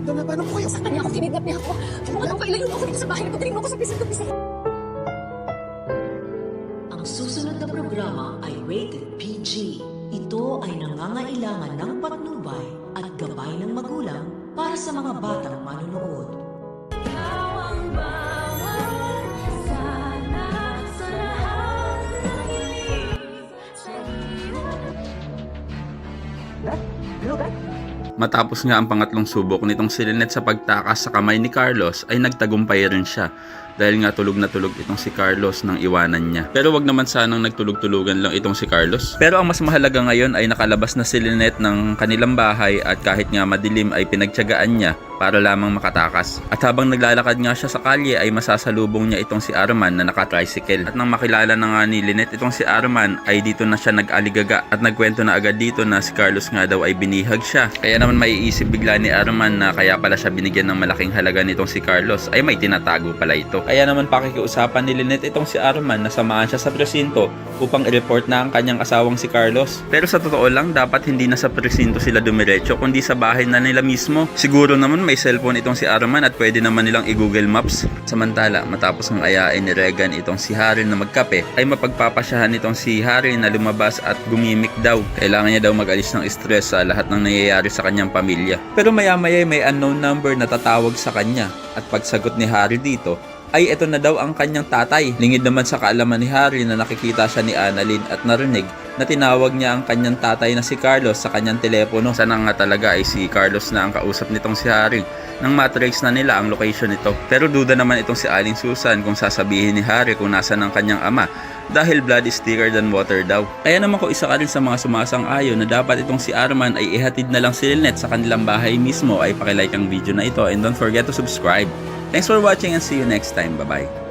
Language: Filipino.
Ito na, paano po kayo? Saktan niya ako, kinidnap niya ako. Ano ko, ilayo mo ako dito sa bahay. Pataling mo ako sa pisit. Ang susunod na programa ay rated PG. Ito ay nangangailangan ng patnubay at gabay ng magulang para sa mga batang manonood. Matapos nga ang pangatlong subok nitong si Lynette sa pagtakas sa kamay ni Carlos ay nagtagumpay rin siya dahil nga tulog na tulog itong si Carlos nang iwanan niya. Pero wag naman sanang nagtulog-tulugan lang itong si Carlos. Pero ang mas mahalaga ngayon ay nakalabas na si Lynette ng kanilang bahay at kahit nga madilim ay pinagtiyagaan niya para lamang makatakas. At habang naglalakad nga siya sa kalye ay masasalubong niya itong si Arman na naka-tricycle. At nang makilala na nga ni Lynette itong si Arman ay dito na siya nag-aligaga at nagkwento na agad dito na si Carlos nga daw ay binihag siya. Kaya naman maiisip bigla ni Arman na kaya pala siya binigyan ng malaking halaga nitong si Carlos ay may tinatago pala ito. Kaya naman pakikiusapan ni Lynette itong si Arman na samahan siya sa presinto upang i-report na ang kanyang asawang si Carlos. Pero sa totoo lang dapat hindi na sa presinto sila dumiretso kundi sa bahay na nila mismo. Siguro naman may cellphone itong si Arman at pwede naman nilang i-Google Maps. Samantala matapos ng ayain ni Regan itong si Harry na magkape ay mapagpapasyahan itong si Harry na lumabas at gumimik daw. Kailangan niya daw mag-alis ng stress sa lahat ng nangyayari sa kanyang pamilya. Pero maya-maya may unknown number na tatawag sa kanya at pagsagot ni Harry dito ay ito na daw ang kanyang tatay. Lingid naman sa kaalaman ni Harry na nakikita siya ni Annalyn at narinig na tinawag niya ang kanyang tatay na si Carlos sa kanyang telepono. Sana nga talaga ay si Carlos na ang kausap nitong si Harry nang matrace na nila ang location nito. Pero duda naman itong si Aling Susan kung sasabihin ni Harry kung nasan ang kanyang ama dahil blood is thicker than water daw. Kaya naman ko isa ka rin sa mga sumasang-ayon na dapat itong si Arman ay ihatid na lang si Lynette sa kanilang bahay mismo. Ay pakilike ang video na ito and don't forget to subscribe. Thanks for watching and see you next time. Bye-bye.